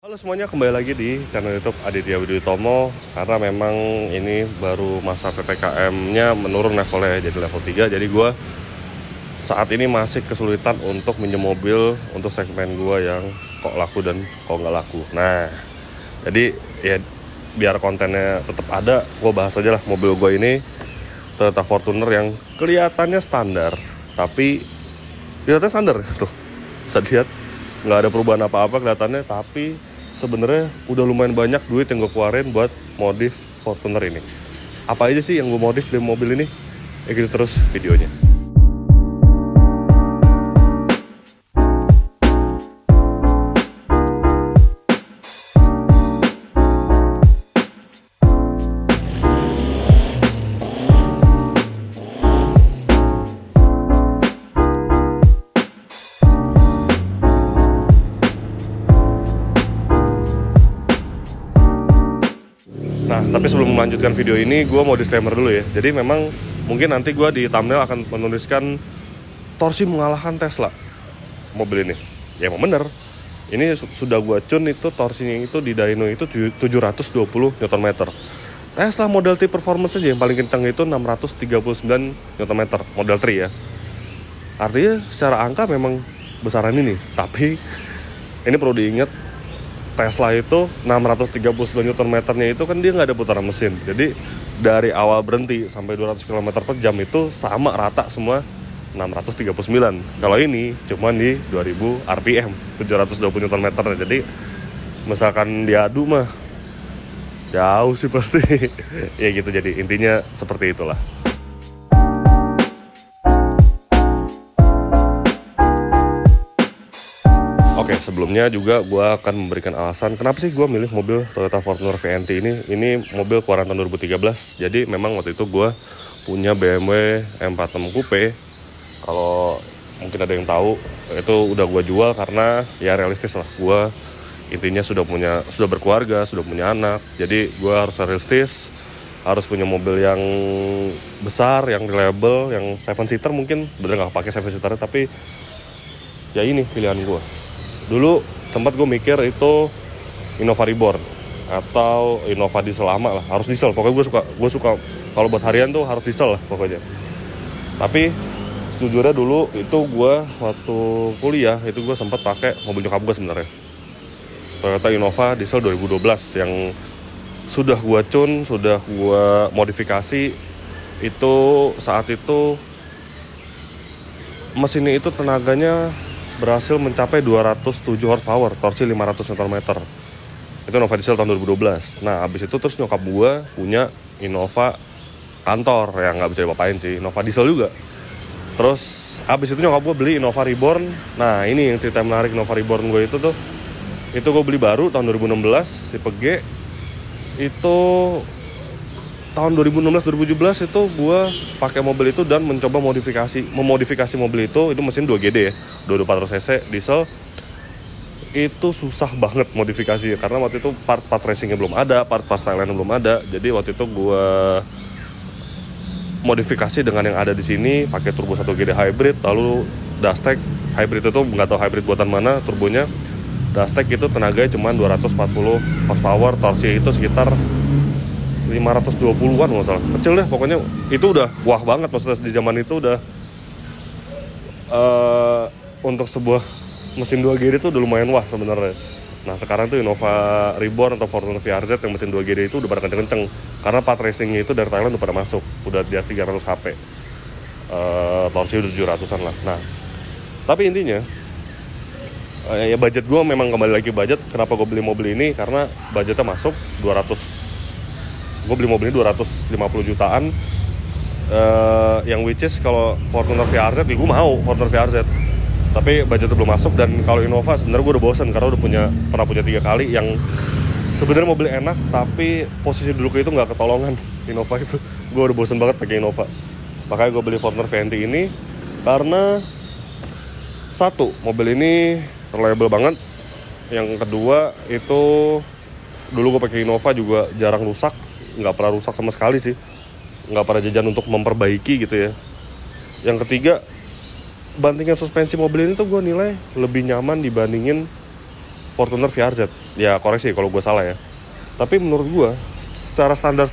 Halo semuanya, kembali lagi di channel YouTube Aditya Widiutomo. Karena memang ini baru masa PPKM-nya menurun levelnya jadi level 3. Jadi gue saat ini masih kesulitan untuk minjem mobil untuk segmen gue yang kok laku dan kok nggak laku. Nah, jadi ya biar kontennya tetap ada, gue bahas aja lah mobil gue ini Toyota Fortuner yang kelihatannya standar. Tapi kelihatannya standar tuh, bisa lihat nggak ada perubahan apa-apa kelihatannya, tapi sebenarnya udah lumayan banyak duit yang gue keluarin buat modif Fortuner ini. Apa aja sih yang gue modif di mobil ini? Ikuti terus videonya. Nah, tapi sebelum melanjutkan video ini, gue mau disclaimer dulu ya. Jadi memang mungkin nanti gue di thumbnail akan menuliskan torsi mengalahkan Tesla mobil ini. Ya emang bener. Ini sudah gue tune itu torsinya itu di dyno itu 720 Nm. Tesla Model T Performance aja yang paling kencang itu 639 Nm Model 3 ya. Artinya secara angka memang besaran ini. Tapi ini perlu diingat, Tesla itu 639 Nm-nya itu kan dia nggak ada putaran mesin. Jadi dari awal berhenti sampai 200 km per jam itu sama rata semua 639. Kalau ini cuma di 2000 RPM, 720 Nm. Jadi misalkan diadu mah jauh sih pasti. Ya gitu, jadi intinya seperti itulah. Oke, sebelumnya juga gue akan memberikan alasan kenapa sih gue milih mobil Toyota Fortuner VNT ini. Ini mobil keluaran tahun 2013. Jadi memang waktu itu gue punya BMW M46 Coupe. Kalau mungkin ada yang tahu, itu udah gue jual karena ya realistis lah. Gue intinya sudah berkeluarga, sudah punya anak. Jadi gue harus realistis, harus punya mobil yang besar, yang reliable, yang 7-seater mungkin. Bener gak pakai 7-seater, tapi ya ini pilihan gue. Dulu sempat gue mikir itu Innova Reborn atau Innova diesel lama lah, harus diesel. Pokoknya gue suka kalau buat harian tuh harus diesel lah pokoknya. Tapi sejujurnya dulu itu gue waktu kuliah itu gue sempat pakai mobil nyokap gue sebenarnya, Toyota Innova diesel 2012 yang sudah gue tune, sudah gue modifikasi. Itu saat itu mesinnya itu tenaganya berhasil mencapai 207 horsepower, torsi 500 Nm. Itu Innova diesel tahun 2012. Nah, habis itu terus nyokap gue punya Innova kantor, yang nggak bisa dipapain sih, Innova diesel juga. Terus habis itu nyokap gue beli Innova Reborn. Nah, ini yang cerita menarik Innova Reborn gue itu gue beli baru tahun 2016, tipe G. Itu tahun 2016-2017 itu gue pakai mobil itu dan mencoba memodifikasi mobil itu mesin 2GD ya, 2400 cc diesel. Itu susah banget modifikasinya karena waktu itu parts racingnya belum ada, parts Thailand belum ada. Jadi waktu itu gue modifikasi dengan yang ada di sini, pakai turbo 1GD hybrid, lalu Dastech hybrid itu nggak tahu hybrid buatan mana turbonya. Dastech itu tenaganya cuma 240 horsepower, torsi itu sekitar 520-an nggak salah, kecil deh pokoknya. Itu udah wah banget, maksudnya di zaman itu udah untuk sebuah mesin 2GD itu udah lumayan wah sebenarnya. Nah sekarang tuh Innova Reborn atau Fortuner VRZ yang mesin 2GD itu udah pada kenceng-kenceng karena part racingnya itu dari Thailand udah pada masuk, udah di atas 300 HP, torsi udah 700-an lah. Nah tapi intinya ya budget gue memang kembali lagi budget. Kenapa gue beli mobil ini? Karena budgetnya masuk 200. Gue beli mobil ini 250 jutaan, yang which is kalau Fortuner VRZ ya gue mau Fortuner VRZ, tapi budgetnya belum masuk. Dan kalau Innova sebenarnya gue udah bosan karena udah pernah punya 3 kali yang sebenarnya mobil enak tapi posisi duduknya itu nggak ketolongan. Innova itu gue udah bosan banget pakai Innova. Makanya gue beli Fortuner VNT ini karena satu, mobil ini reliable banget. Yang kedua itu dulu gue pakai Innova juga jarang rusak, nggak pernah rusak sama sekali sih, nggak pernah jajan untuk memperbaiki gitu ya. Yang ketiga, bantingan suspensi mobil ini tuh gue nilai lebih nyaman dibandingin Fortuner VRZ. Ya koreksi kalau gue salah ya. Tapi menurut gue secara standar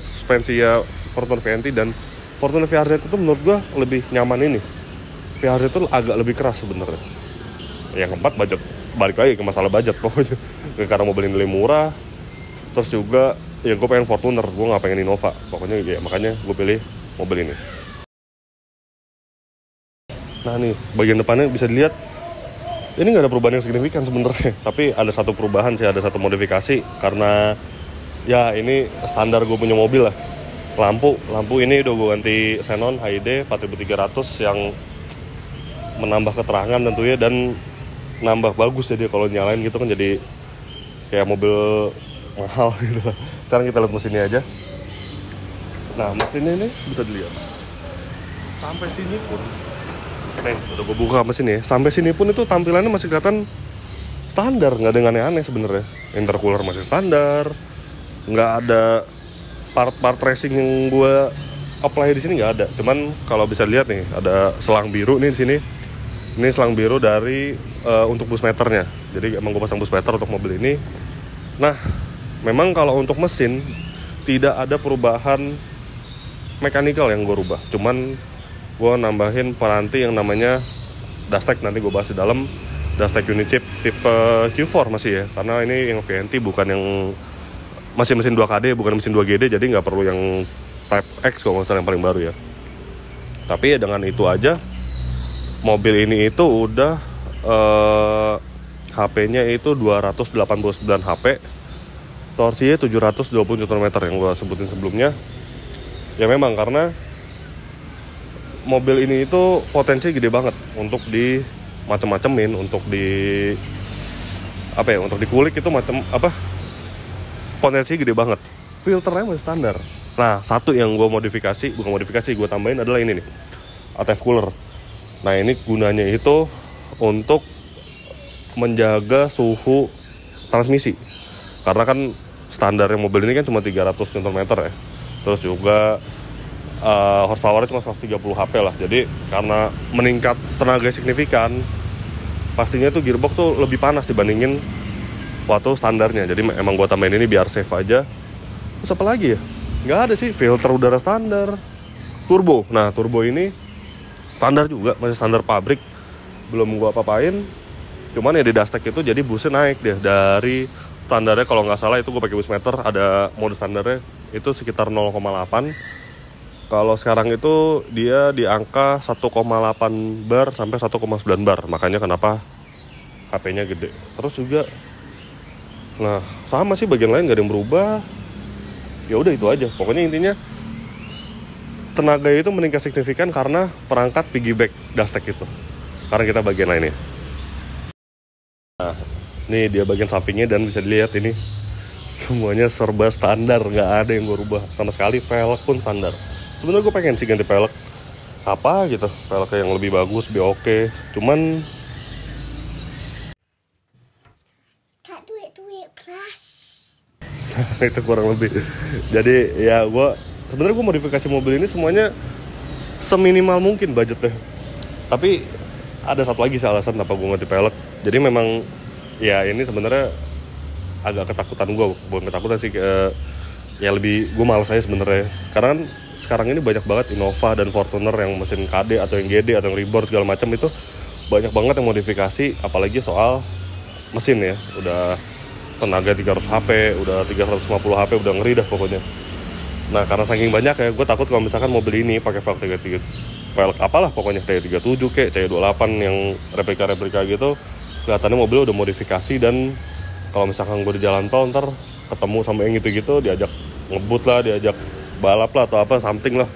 suspensi ya Fortuner VNT dan Fortuner VRZ itu menurut gue lebih nyaman ini. VRZ itu agak lebih keras sebenarnya. Yang keempat budget, balik lagi ke masalah budget pokoknya. Karena mobil ini lebih murah. Terus juga ya gue pengen Fortuner, gue nggak pengen Innova. Pokoknya ya makanya gue pilih mobil ini. Nah nih bagian depannya bisa dilihat. Ini nggak ada perubahan yang signifikan sebenarnya, tapi ada satu perubahan sih, ada satu modifikasi karena ya ini standar gue punya mobil lah. Lampu ini udah gue ganti xenon HID 4300 yang menambah keterangan tentunya dan nambah bagus jadi kalau nyalain gitu kan jadi kayak mobil mahal gitu. Sekarang kita lihat mesinnya aja. Nah mesinnya ini bisa dilihat sampai sini pun. Nih, udah gue buka mesin ya. Sampai sini pun itu tampilannya masih kelihatan standar, nggak ada yang aneh-aneh sebenarnya. Intercooler masih standar, nggak ada part racing yang gue apply di sini nggak ada. Cuman kalau bisa lihat nih, ada selang biru nih di sini. Ini selang biru dari untuk bus meternya. Jadi emang gue pasang bus meter untuk mobil ini. Nah, memang kalau untuk mesin tidak ada perubahan mekanikal yang gue rubah. Cuman gue nambahin peranti yang namanya Dastec, nanti gue bahas di dalam. Dastec Unichip tipe Q4 masih ya, karena ini yang VNT bukan yang masih mesin 2KD, bukan mesin 2GD, jadi nggak perlu yang Type X kalau nggak salah yang paling baru ya. Tapi ya dengan itu aja mobil ini itu udah HP-nya itu 289 HP, torsinya 720 Nm yang gue sebutin sebelumnya. Ya memang karena mobil ini itu potensi gede banget untuk di macem-macemin, untuk di apa ya, untuk dikulik itu potensi gede banget. Filternya masih standar. Nah, satu yang gue gue tambahin adalah ini nih, ATF cooler. Nah, ini gunanya itu untuk menjaga suhu transmisi. Karena kan standarnya mobil ini kan cuma 300 Nm ya. Terus juga horsepower-nya cuma 130 HP lah. Jadi karena meningkat tenaga signifikan, pastinya tuh gearbox tuh lebih panas dibandingin waktu standarnya. Jadi emang gue tambahin ini biar safe aja. Terus apa lagi ya? Nggak ada sih, filter udara standar. Turbo, nah turbo ini standar juga, masih standar pabrik. Belum gue apa-apain. Cuman ya di Dastec itu jadi busnya naik deh. Dari standarnya kalau nggak salah itu gue pakai bus meter, ada mode standarnya itu sekitar 0,8. Kalau sekarang itu dia di angka 1,8 bar sampai 1,9 bar. Makanya kenapa HP-nya gede. Terus juga, nah sama sih bagian lain nggak ada yang berubah. Ya udah itu aja. Pokoknya intinya tenaga itu meningkat signifikan karena perangkat piggyback Dastec itu. Karena kita bagian lainnya. Nah, ini dia bagian sampingnya dan bisa dilihat ini semuanya serba standar, nggak ada yang gue rubah sama sekali. Velg pun standar. Sebenarnya gue pengen sih ganti pelek apa gitu, pelek yang lebih bagus, lebih oke. Cuman tak duit plus. itu kurang lebih. Jadi ya sebenarnya gue modifikasi mobil ini semuanya seminimal mungkin budgetnya. Tapi ada satu lagi sih alasan kenapa gue ganti pelek. Jadi memang ya ini sebenarnya agak ketakutan gue, bukan ketakutan sih, ya lebih gue malas aja sebenarnya. Karena sekarang ini banyak banget Innova dan Fortuner yang mesin KD atau yang GD atau yang reborn segala macam itu banyak banget yang modifikasi, apalagi soal mesin ya. Udah tenaga 300 HP, udah 350 HP, udah ngeri dah pokoknya. Nah, karena saking banyak ya, gue takut kalau misalkan mobil ini pakai velg 33, velg apalah pokoknya T37 kayak T28 yang replika gitu, kelihatannya mobil udah modifikasi. Dan kalau misalkan gue di jalan tol ntar ketemu sama yang gitu-gitu, diajak ngebut lah, diajak balap lah atau apa something lah,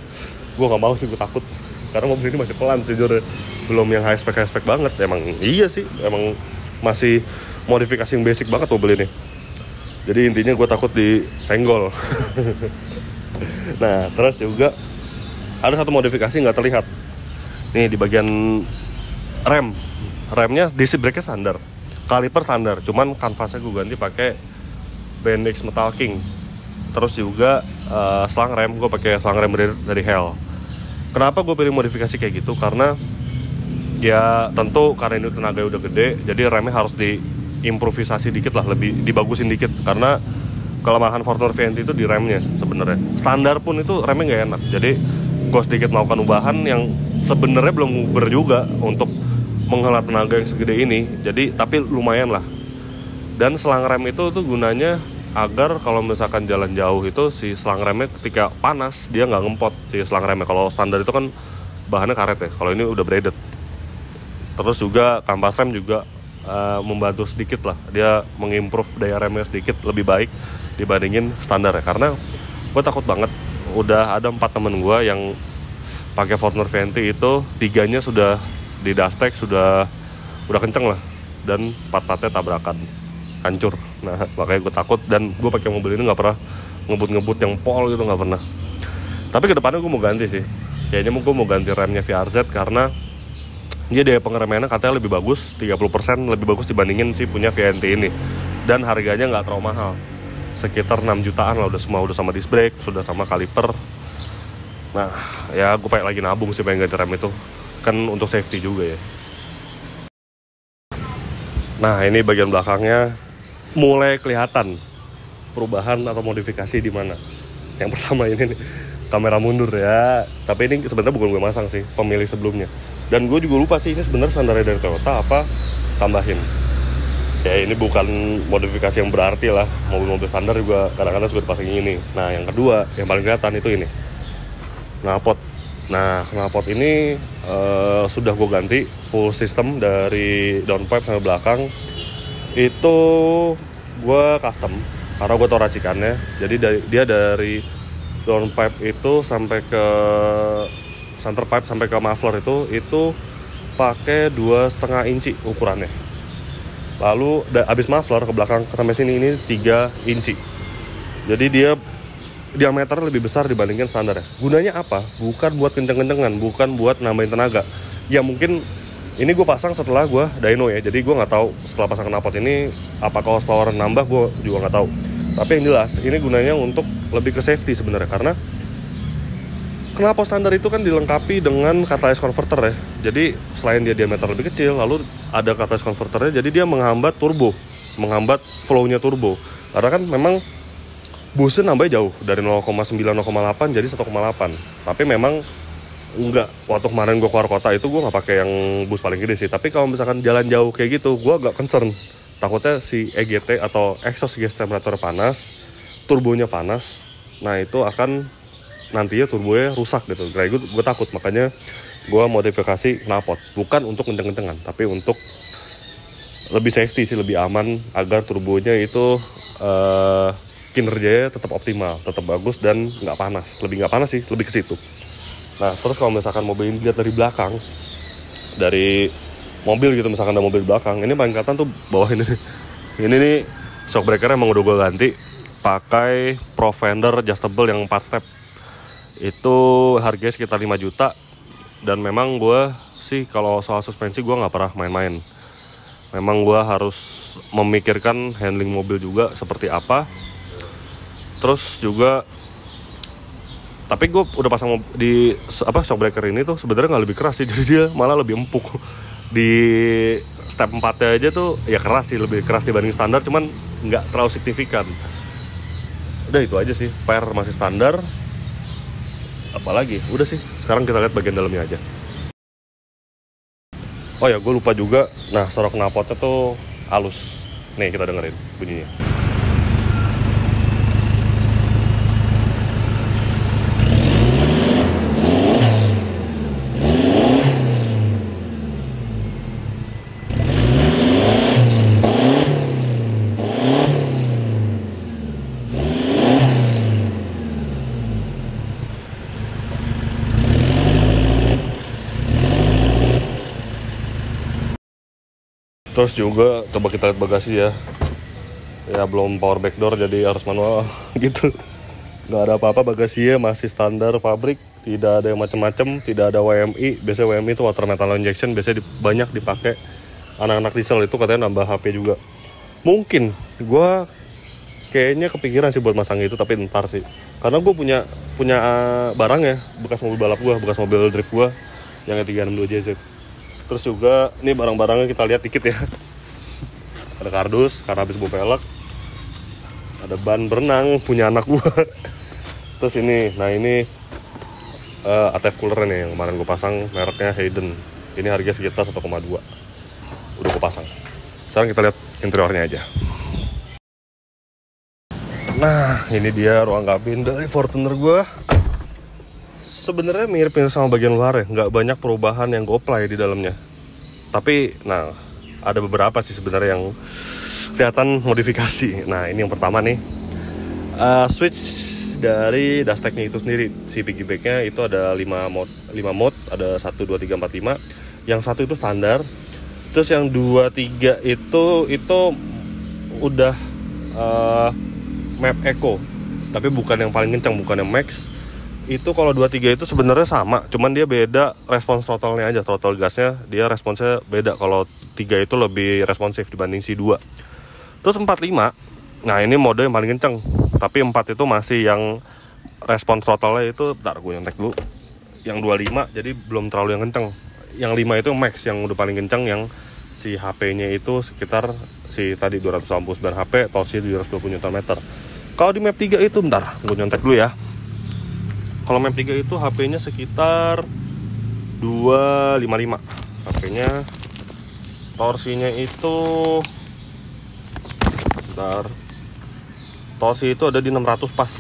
gue nggak mau sih, gue takut karena mobil ini masih pelan sih jujur, belum yang high spec banget. Emang iya sih, emang masih modifikasi yang basic banget mobil ini. Jadi intinya gue takut disenggol. Nah terus juga ada satu modifikasi nggak terlihat nih di bagian remnya disc brake standar, kaliper standar, cuman kanvasnya gue ganti pakai Bendix Metal King. Terus juga selang rem, gue pakai selang rem dari Hell. Kenapa gue pilih modifikasi kayak gitu? Karena ya tentu karena ini tenaga udah gede, jadi remnya harus improvisasi dikit lah, lebih dibagusin dikit. Karena kelemahan Fortuner VNT itu di remnya sebenarnya. Standar pun itu remnya nggak enak. Jadi gue sedikit melakukan ubahan yang sebenarnya belum uber juga untuk menghemat tenaga yang segede ini. Jadi tapi lumayan lah. Dan selang rem itu tuh gunanya agar kalau misalkan jalan jauh itu si selang remnya ketika panas dia nggak ngempot si selang remnya. Kalau standar itu kan bahannya karet ya, kalau ini udah braided. Terus juga kampas rem juga membantu sedikit lah, dia mengimprove daya remnya sedikit lebih baik dibandingin standar ya. Karena gue takut banget, udah ada 4 temen gue yang pakai Fortuner VNT itu 3-nya sudah di dustek, udah kenceng lah, dan 4-4-nya tabrakan, hancur. Nah makanya gue takut, dan gue pakai mobil ini nggak pernah ngebut yang pol gitu, nggak pernah. Tapi kedepannya gue mau ganti sih, kayaknya gue mau ganti remnya VRZ karena dia daya pengeremannya katanya lebih bagus, 30% lebih bagus dibandingin si punya VNT ini. Dan harganya nggak terlalu mahal, sekitar 6 jutaan lah, udah sama disc brake, sudah sama kaliper. Nah ya gue pengen lagi nabung sih pengen ganti rem itu, kan untuk safety juga ya. Nah ini bagian belakangnya mulai kelihatan perubahan atau modifikasi di mana. Yang pertama ini nih, kamera mundur ya, tapi ini sebenarnya bukan gue masang sih, pemilik sebelumnya. Dan gue juga lupa sih ini sebenarnya standarnya dari Toyota apa tambahin. Ya ini bukan modifikasi yang berarti lah, mobil-mobil standar juga kadang-kadang suka dipasang ini. Nah yang kedua yang paling kelihatan itu ini knalpot. Nah knalpot ini sudah gue ganti full system dari downpipe sampai belakang. Itu gue custom karena gue tau racikannya. Jadi dia dari downpipe itu sampai ke center pipe sampai ke muffler itu pakai 2,5 inci ukurannya. Lalu abis muffler ke belakang sampai sini ini 3 inci. Jadi dia diameternya lebih besar dibandingkan standar ya. Gunanya apa? Bukan buat kenceng-kencengan, bukan buat nambahin tenaga. Ya mungkin ini gue pasang setelah gue dyno ya. Jadi gue nggak tahu setelah pasang knalpot ini apakah horsepower nambah, gue juga nggak tahu. Tapi yang jelas ini gunanya untuk lebih ke safety sebenarnya, karena knalpot standar itu kan dilengkapi dengan catalyst converter ya. Jadi selain dia diameter lebih kecil, lalu ada catalyst converternya, jadi dia menghambat turbo, menghambat flow-nya turbo. Karena kan memang busnya nambahnya jauh dari 0,9 0,8 jadi 1,8. Tapi memang enggak, waktu kemarin gue keluar kota itu gue nggak pakai yang bus paling gede sih. Tapi kalau misalkan jalan jauh kayak gitu, gue agak concern. Takutnya si EGT atau exhaust gas temperature panas, turbonya panas. Nah itu akan nantinya turbonya rusak gitu. Kayak gue takut, makanya gue modifikasi knalpot. Bukan untuk kenceng-kencengan, tapi untuk lebih safety sih, lebih aman agar turbonya itu kinerjanya tetap optimal, tetap bagus dan nggak panas. Lebih nggak panas sih, lebih ke situ. Nah terus kalau misalkan mobil ini dilihat dari belakang, dari mobil gitu, misalkan ada mobil belakang, ini paling kelihatan tuh bawah ini. Ini nih shock breaker emang udah gue ganti pakai Pro Fender adjustable yang 4 step. Itu harganya sekitar 5 juta. Dan memang gue sih kalau soal suspensi gue nggak pernah main-main. Memang gue harus memikirkan handling mobil juga seperti apa. Terus juga, tapi gue udah pasang di shock breaker ini tuh sebenarnya nggak lebih keras sih, jadi dia malah lebih empuk. Di step 4-nya aja tuh ya keras sih, lebih keras dibanding standar, cuman nggak terlalu signifikan. Udah itu aja sih, per masih standar. Apalagi, udah sih. Sekarang kita lihat bagian dalamnya aja. Oh ya, gue lupa juga. Nah, sorok knalpotnya tuh halus. Nih, kita dengerin bunyinya. Terus juga coba kita lihat bagasi ya. Ya belum power back door, jadi harus manual gitu. Nggak ada apa-apa, bagasinya masih standar pabrik, tidak ada yang macam-macam, tidak ada WMI. Biasanya WMI itu water metal injection, biasanya banyak dipakai anak-anak diesel, itu katanya nambah HP juga. Mungkin gue kayaknya kepikiran sih buat masang itu, tapi ntar sih. Karena gue punya barang ya, bekas mobil balap gue, bekas mobil drift gue yang 362 JZ. Terus juga ini barang-barangnya kita lihat dikit ya. ada kardus karena habis bawa pelek, ada ban berenang punya anak gua. Terus ini, nah ini ATF cooler nih yang kemarin gue pasang, mereknya Hayden. Ini harga sekitar 1,2. Udah gue pasang. Sekarang kita lihat interiornya aja. Nah, ini dia ruang kabin dari Fortuner gue. Sebenarnya mirip sama bagian luar ya, nggak banyak perubahan yang gue apply di dalamnya. Tapi, nah ada beberapa sih sebenarnya yang kelihatan modifikasi. Nah, ini yang pertama nih, switch dari dashteknya itu sendiri. Si piggybacknya itu ada 5 mode, ada 1, 2, 3, 4, 5. Yang satu itu standar. Terus yang 2, 3 itu udah map eco, tapi bukan yang paling kencang, bukan yang max. Itu kalau 2, 3 itu sebenarnya sama, cuman dia beda respons throttle-nya aja. Throttle gasnya dia responsnya beda. Kalau 3 itu lebih responsif dibanding si 2. Terus 4, 5, nah ini mode yang paling kencang. Tapi 4 itu masih yang respon throttle-nya itu, bentar gue nyontek dulu, yang 25, jadi belum terlalu yang kenceng. Yang 5 itu max, yang udah paling kenceng, yang si HP-nya itu sekitar si tadi 289 HP, torsi 220 Nm. Kalau di map 3 itu, bentar gue nyontek dulu ya. Kalau map 3 itu HP-nya sekitar 255 HP-nya. Torsinya itu, bentar, torsi itu ada di 600 pas.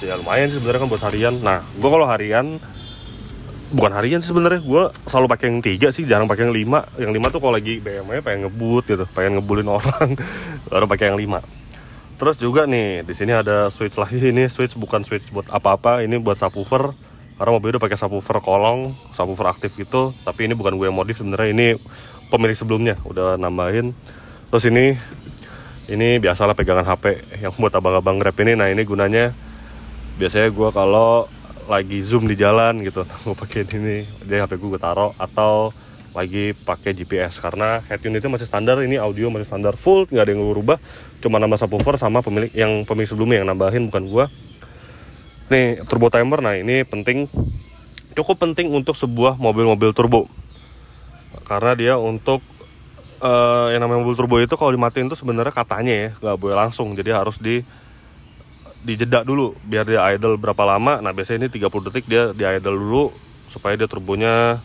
Ya lumayan sih sebenarnya kan buat harian. Nah, gue kalau harian, bukan harian sih sebenarnya, gue selalu pakai yang 3 sih, jarang pakai yang 5. Yang 5 tuh kalau lagi BMW pengen ngebut gitu, pengen ngebulin orang, baru pakai yang 5. Terus juga nih, di sini ada switch lagi. Ini switch bukan switch buat apa-apa, ini buat subwoofer. Karena mobil udah pakai subwoofer kolong, subwoofer aktif gitu. Tapi ini bukan gue yang modif sebenarnya, ini pemilik sebelumnya udah nambahin. Terus ini biasalah pegangan HP yang buat abang-abang Grab ini. Nah, ini gunanya biasanya gue kalau lagi zoom di jalan gitu, gue pakai ini. Dia HP gue taruh, atau lagi pakai GPS, karena head unitnya masih standar. Ini audio masih standar full, nggak ada yang gue rubah, cuma nambah subwoofer sama pemilik sebelumnya yang nambahin, bukan gue. Nih turbo timer, nah ini penting, cukup penting untuk sebuah mobil-mobil turbo, karena dia untuk yang namanya mobil turbo itu kalau dimatiin tuh sebenarnya katanya ya nggak boleh langsung, jadi harus dijeda dulu biar dia idle berapa lama. Nah biasanya ini 30 detik dia di idle dulu supaya dia turbonya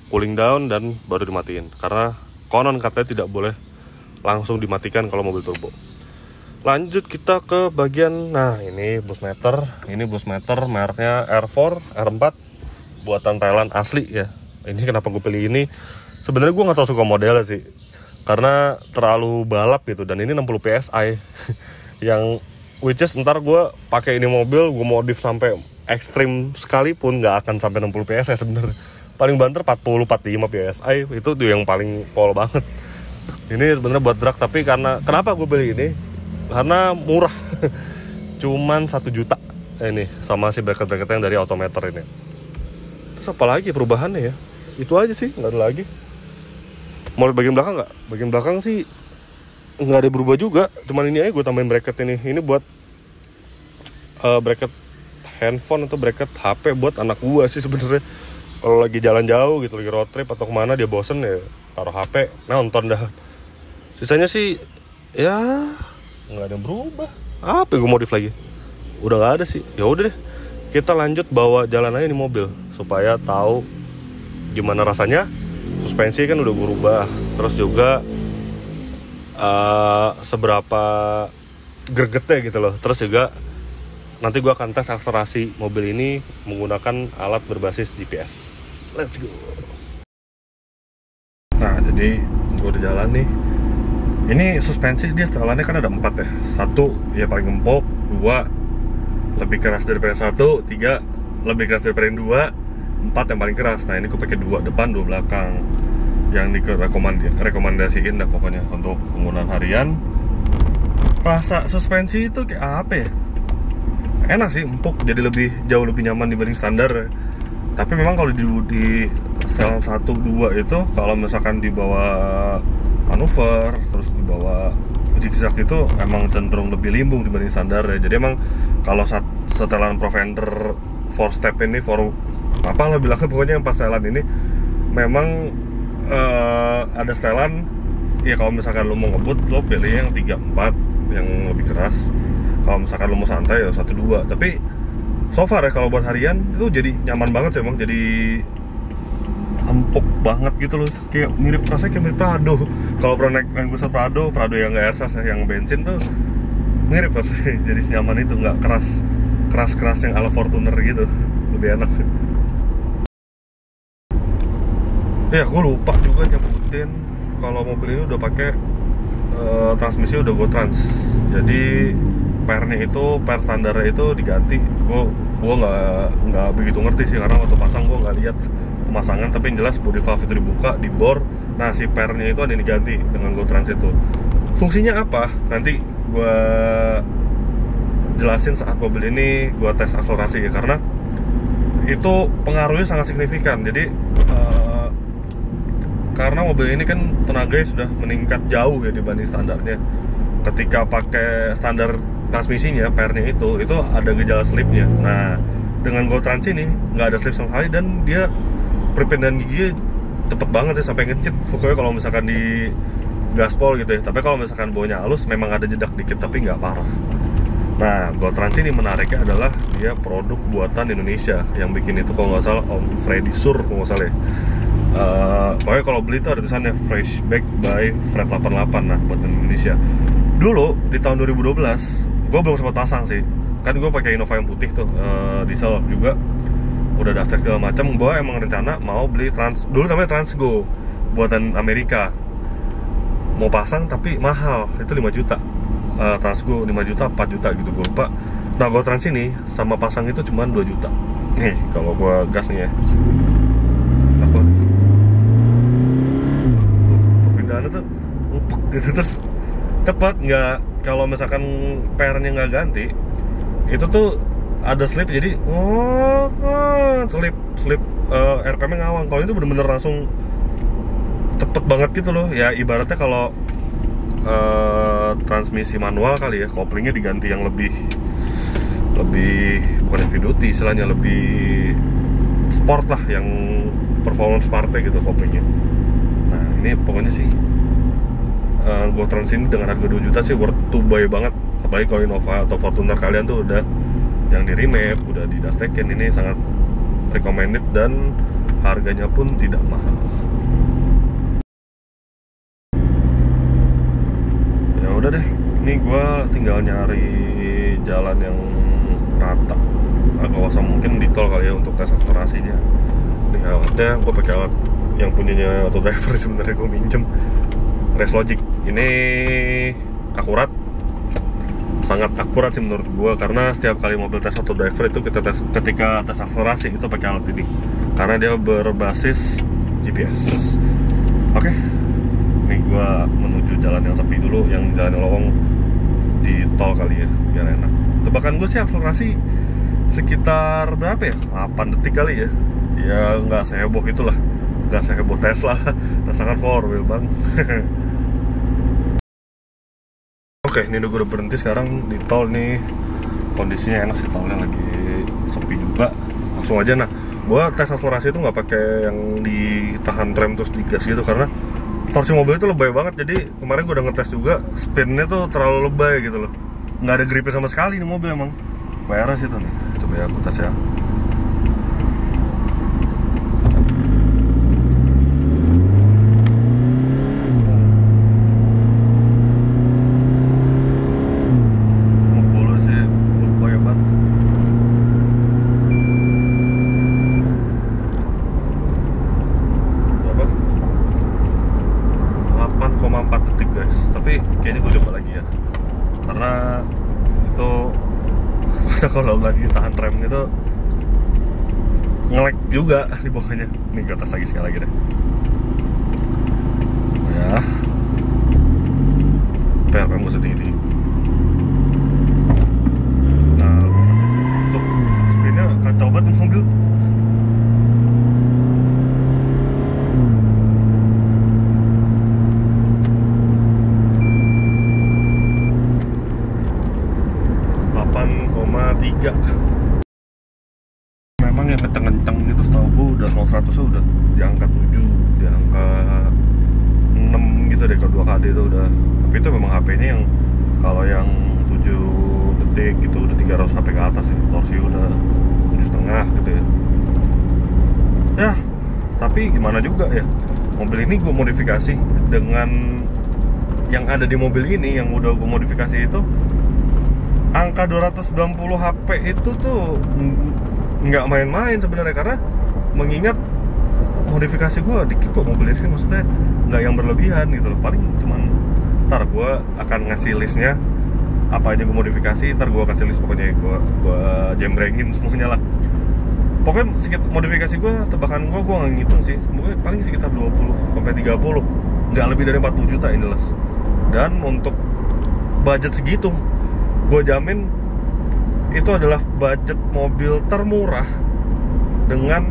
cooling down dan baru dimatiin, karena konon katanya tidak boleh langsung dimatikan kalau mobil turbo. Lanjut kita ke bagian, nah ini bus meter. Ini bus meter mereknya R4 R4 buatan Thailand asli ya. Ini kenapa gue pilih ini, sebenarnya gue nggak tahu suka modelnya sih, karena terlalu balap gitu, dan ini 60 PSI yang which is ntar gue pakai ini mobil, gue modif sampai ekstrim sekalipun nggak akan sampai 60 PSI sebenarnya. Paling banter 40-45 PSI, itu tuh yang paling pol banget. Ini sebenarnya buat drag, tapi kenapa gue beli ini? Karena murah. Cuman 1 juta ini, sama si bracket-bracket yang dari Autometer ini. Terus apa lagi perubahannya ya? Itu aja sih, nggak ada lagi. Mau bagian belakang nggak? Bagian belakang sih nggak ada berubah juga, cuman ini aja gue tambahin bracket ini. Ini buat bracket handphone atau bracket HP buat anak gue sih sebenarnya. Kalau lagi jalan jauh gitu, lagi road trip atau kemana dia bosen ya taruh HP, nonton dah. Sisanya sih ya nggak ada yang berubah. Apa gue modif lagi? Udah nggak ada sih. Ya udah deh, kita lanjut bawa jalan aja nih mobil supaya tahu gimana rasanya. Suspensi kan udah berubah, terus juga seberapa gregetnya gitu loh. Terus juga nanti gue akan tes akselerasi mobil ini menggunakan alat berbasis GPS. Let's go. Nah jadi gue udah jalan nih. Ini suspensi dia setelannya kan ada 4 ya. 1 ya paling empuk, 2 lebih keras daripada 1, 3 lebih keras daripada 2, 4 yang paling keras. Nah ini gue pakai 2 depan 2 belakang, yang direkomendasiin dah pokoknya untuk penggunaan harian. Rasa suspensi itu kayak apa ya, enak sih, empuk, jadi jauh lebih nyaman dibanding standar. Tapi memang kalau di setelan 1, 2 itu kalau misalkan dibawa manuver terus dibawa zigzag itu emang cenderung lebih limbung dibanding standar ya. Jadi emang kalau setelan Provender 4 step ini, apalah bilangnya, pokoknya yang pas setelan ini memang ada setelan ya kalau misalkan lo mau ngebut lo pilih yang 34 yang lebih keras. Kalau misalkan lo mau santai ya 12. Tapi so far ya kalau buat harian itu jadi nyaman banget sih emang, jadi empuk banget gitu loh, kayak rasanya kayak mirip Prado. Kalau pernah naik Langusa Prado yang nggak air ya, yang bensin tuh mirip rasanya, jadi nyaman itu, nggak keras yang ala Fortuner gitu, lebih enak. Ya gue lupa juga nyebutin kalau mobil ini udah pakai transmisi udah GoTrans, jadi pernya itu per standarnya itu diganti. Gue nggak begitu ngerti sih karena waktu pasang gue nggak lihat pemasangan, tapi yang jelas body valve itu dibuka, dibor. Nah si pernya itu ada yang diganti dengan GoTrans itu. Fungsinya apa? Nanti gue jelasin saat mobil ini gue tes akselerasi ya, karena itu pengaruhnya sangat signifikan. Jadi karena mobil ini kan tenaganya sudah meningkat jauh ya dibanding standarnya. Ketika pakai standar transmisinya, pernya itu ada gejala slipnya. Nah dengan GoTrans ini nggak ada slip sama sekali, dan dia perpindahan giginya cepet banget ya, sampai ngecit. Pokoknya kalau misalkan di gaspol gitu ya. Tapi kalau misalkan bawanya halus memang ada jedak dikit, tapi nggak parah. Nah GoTrans ini menariknya adalah dia produk buatan Indonesia. Yang bikin itu kalau nggak salah Om Freddy Sur kalau nggak salah ya. Pokoknya kalau beli itu ada tulisannya Fresh Back by Fred 88. Nah buatan Indonesia. Dulu di tahun 2012 gue belum sempat pasang sih, kan gue pakai Innova yang putih tuh, diesel juga, udah daftar segala macam. Gue emang rencana mau beli dulu namanya Transgo buatan Amerika, mau pasang tapi mahal, itu 5 juta. Transgo 5 juta, 4 juta gitu gue lupa. Nah GoTrans ini sama pasang itu cuma 2 juta. Nih kalau gue gas nih ya, apa perpindahannya tuh upuk gitu, terus cepat. Nggak, kalau misalkan pernya nggak ganti itu tuh ada slip, jadi slip RPM-nya ngawang. Kalau itu bener-bener langsung cepet banget gitu loh ya. Ibaratnya kalau transmisi manual kali ya, koplingnya diganti yang lebih bukan heavy duty istilahnya, lebih sport lah, yang performance partai gitu koplingnya. Nah ini pokoknya sih GoTrans ini dengan harga 2 juta sih worth to buy banget. Apalagi kalau Innova atau Fortuner kalian tuh udah yang di remap, udah di daftekin, ini sangat recommended dan harganya pun tidak mahal. Ya udah deh, ini gue tinggal nyari jalan yang rata, agak kosong mungkin di tol kali ya untuk tes akselerasinya. Ini alatnya gue pakai alat yang punyanya Autodriver, sebenarnya gue minjem Reslogic. Ini akurat, sangat akurat sih menurut gue, karena setiap kali mobil tes Autodriver itu ketika tes akselerasi itu pakai alat ini, karena dia berbasis GPS. Oke, nih gue menuju jalan yang sepi dulu, yang jalan yang lowong di tol kali ya, biar enak. Tebakan gue sih akselerasi sekitar berapa ya? 8 detik kali ya. Ya nggak seheboh itulah, nggak seheboh Tesla. Tesla kan 4 wheel bang. Oke, ini gue udah berhenti sekarang di tol nih. Kondisinya enak sih, tolnya lagi sepi juga. Langsung aja. Nah, gue tes akselerasi itu nggak pakai yang ditahan rem terus digas gitu, karena torsi mobil itu lebay banget. Jadi kemarin gue udah ngetes juga, spinnya tuh terlalu lebay gitu loh. Nggak ada gripnya sama sekali nih mobil emang. PRS itu nih. Coba ya aku tes ya. Kayaknya gue coba lagi ya, karena itu kalau lagi tahan rem itu nge-lag juga di bawahnya. Nih gue tes lagi sekali lagi deh ya, rem gue sedikit. Nah untuk speednya kacau banget mobil. Memang yang kenceng-kenceng gitu setahu gue udah 0-100 udah di angka 7, di angka 6 gitu deh kalau 2 KD. tapi itu memang HP-nya yang kalau yang 7 detik itu udah 300 HP ke atas ya, torsi udah 7,5 gitu ya. Ya, tapi gimana juga ya, mobil ini gue modifikasi dengan yang ada di mobil ini yang udah gue modifikasi itu, angka 290 HP itu tuh nggak main-main sebenarnya, karena mengingat modifikasi gue dikit kok mobil ini, maksudnya nggak yang berlebihan gitu loh. Paling cuman ntar gue akan ngasih listnya apa aja gue modifikasi, ntar gue kasih list pokoknya, gue jembrengin semuanya lah. Pokoknya sedikit modifikasi gue, tebakan gue nggak ngitung sih, mungkin paling sekitar 20-30, nggak lebih dari 40 juta ini jelas. Dan untuk budget segitu, gue jamin itu adalah budget mobil termurah dengan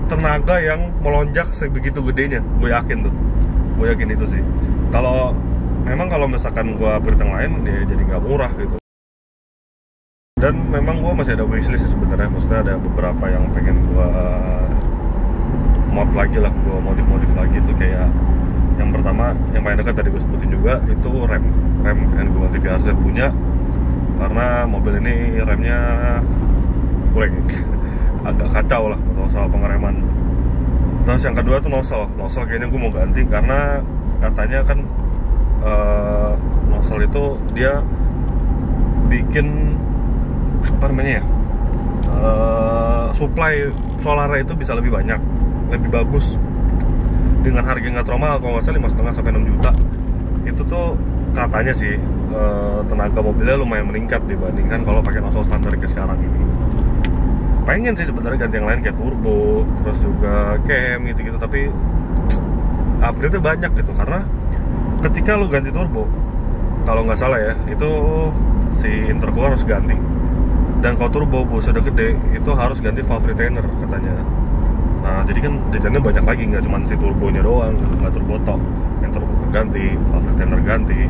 tenaga yang melonjak sebegitu gedenya. Gue yakin tuh, gue yakin itu sih. Kalau misalkan gue upgrade yang lain, dia jadi nggak murah gitu. Dan memang gue masih ada wishlist sebenarnya, maksudnya ada beberapa yang pengen gue mod lagi lah, gue modif lagi tuh. Kayak yang pertama, yang paling dekat tadi gue sebutin juga, itu rem yang gue ganti VRZ punya, karena mobil ini remnya kurang agak kacau lah soal pengereman. Terus yang kedua tuh nozzle kayaknya gue mau ganti, karena katanya kan nozzle itu dia bikin apa namanya ya, supply solarnya itu bisa lebih banyak, lebih bagus, dengan harga nggak terlalu mahal, kalau nggak salah 5,5 sampai 6 juta. Itu tuh katanya sih tenaga mobilnya lumayan meningkat dibandingkan kalau pakai nozzle standar kayak sekarang ini. Pengen sih sebenarnya ganti yang lain kayak turbo, terus juga cam gitu-gitu, tapi upgrade-nya banyak gitu. Karena ketika lu ganti turbo, kalau nggak salah ya, itu si intercooler harus ganti. Dan kalau turbo bos udah gede, itu harus ganti valve retainer katanya. Nah, jadi kan jajannya banyak lagi, nggak cuma si turbonya doang, nggak turbo top, yang turbo ganti, valve retainer ganti.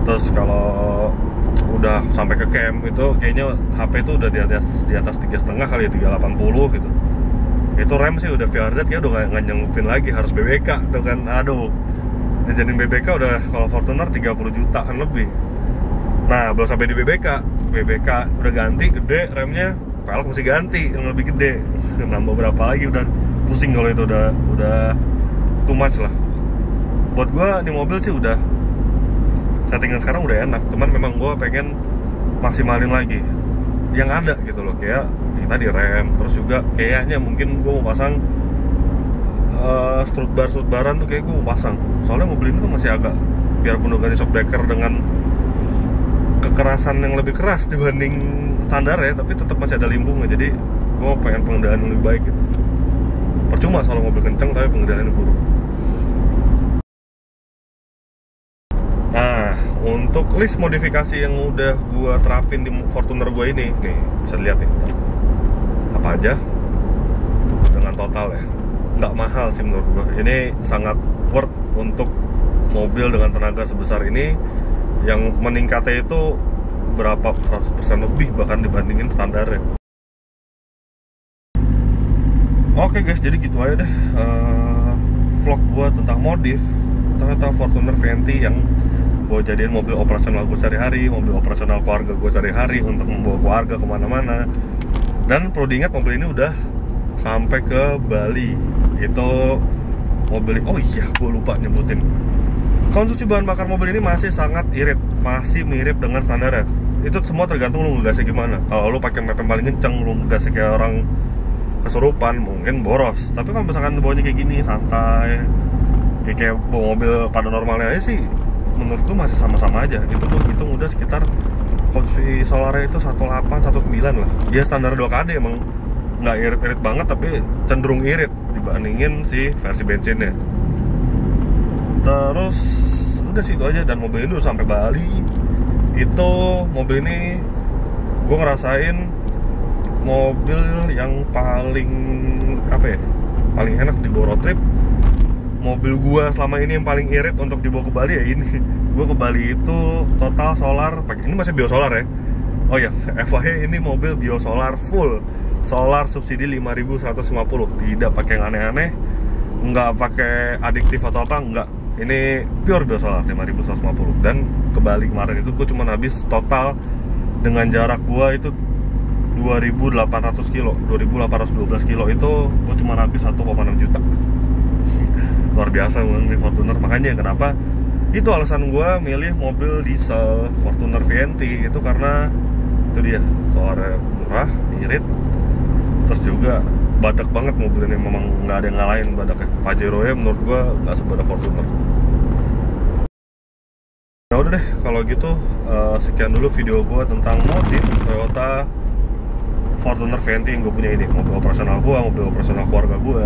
Terus kalau udah sampai ke cam itu kayaknya HP itu udah di atas 3,5 kali ya, 380 gitu. Itu rem sih udah VRZ kayak udah nggak nyanggupin lagi, harus BBK tuh kan. Aduh, jadi BBK udah kalau Fortuner 30 jutaan lebih. Nah, belum sampai di BBK udah ganti, gede remnya, velg mesti ganti yang lebih gede, nambah berapa lagi, udah pusing kalau itu udah too much lah. Buat gua di mobil sih udah settingan sekarang udah enak, cuman memang gua pengen maksimalin lagi yang ada gitu loh, kayak yang tadi rem, terus juga kayaknya mungkin gua mau pasang strut baran tuh, kayak gua mau pasang, soalnya mobil ini tuh masih agak, biarpun udah ganti shockbreaker dengan kekerasan yang lebih keras dibanding standar ya, tapi tetap masih ada limbungnya. Jadi gue pengen pengendalian yang lebih baik gitu. Percuma soal mobil kenceng tapi pengendaliannya buruk. Nah, untuk list modifikasi yang udah gue terapin di Fortuner gue ini, nih bisa dilihat nih apa aja dengan total ya, nggak mahal sih menurut gue. Ini sangat worth untuk mobil dengan tenaga sebesar ini, yang meningkatnya itu berapa persen lebih bahkan dibandingin standarnya. Oke guys, jadi gitu aja deh vlog gue tentang modif ternyata Fortuner Venti yang gue jadiin mobil operasional gue sehari-hari, mobil operasional keluarga gue sehari-hari untuk membawa keluarga kemana-mana. Dan perlu diingat, mobil ini udah sampai ke Bali. Itu mobil, oh iya gue lupa nyebutin, konsumsi bahan bakar mobil ini masih sangat irit, masih mirip dengan standarnya. Itu semua tergantung lu ngegasnya gimana. Kalau lu pakai map yang paling kenceng, lu ngegasnya kayak orang kesurupan, mungkin boros. Tapi kalau misalkan bawanya kayak gini, santai, kayak bawa mobil pada normalnya aja sih, menurut tuh masih sama-sama aja. Itu tuh hitung udah sekitar konsumsi solarnya itu 18-19 lah. Ya standar 2KD emang nggak irit-irit banget, tapi cenderung irit dibandingin si versi bensinnya. Terus udah sih itu aja. Dan mobil ini udah sampai Bali. Itu mobil ini gue ngerasain mobil yang paling apa ya, paling enak dibawa road trip. Mobil gue selama ini yang paling irit untuk dibawa ke Bali ya ini. Gue ke Bali itu total solar, ini masih biosolar ya. Oh ya, FYI ini mobil biosolar full, solar subsidi 5.150, tidak pakai yang aneh-aneh, nggak pakai adiktif atau apa, nggak. Ini pure biosolar 5150. Dan ke Bali kemarin itu gue cuma habis total dengan jarak gue itu 2.800 kilo, 2.812 kilo itu gue cuma habis 1,6 juta. Luar biasa memang di Fortuner. Makanya kenapa itu alasan gue milih mobil diesel Fortuner VNT itu, karena itu dia soalnya murah, irit, terus juga badak banget mobil ini. Memang nggak ada yang ngalahin badaknya. Pajero ya menurut gue nggak sebadak Fortuner. Nah udah deh kalau gitu, sekian dulu video gue tentang modif Toyota Fortuner VNT yang gue punya ini. Mobil operasional gue, mobil operasional keluarga gue,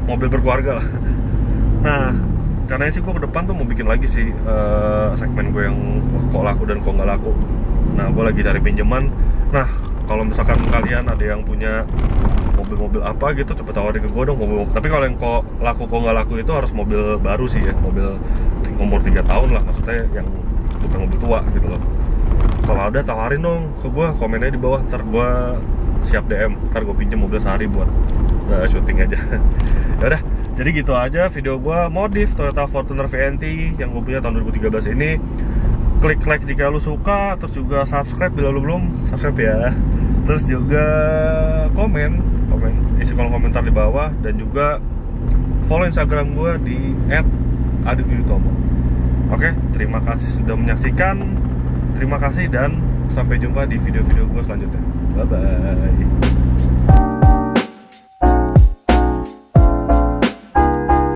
mobil berkeluarga lah. Nah karena sih gue ke depan tuh mau bikin lagi sih segmen gue yang kok laku dan kok nggak laku. Nah gue lagi cari pinjaman. Nah kalau misalkan kalian ada yang punya mobil-mobil apa gitu, coba tawarin ke gue dong mobil. Tapi kalau yang kok nggak laku itu harus mobil baru sih ya, mobil umur 3 tahun lah, maksudnya yang bukan mobil tua gitu loh. Kalau ada tawarin dong ke gue, komennya di bawah, ntar gue siap DM, ntar gue pinjem mobil sehari buat syuting aja. Yaudah, jadi gitu aja video gue modif Toyota Fortuner VNT yang gue punya tahun 2013 ini. Klik like jika lu suka, terus juga subscribe bila lu belum subscribe ya. Terus juga isi kolom komentar di bawah, dan juga follow Instagram gue di @adikuyutomo. Oke, terima kasih sudah menyaksikan. Terima kasih dan sampai jumpa di video-video gue selanjutnya. Bye bye.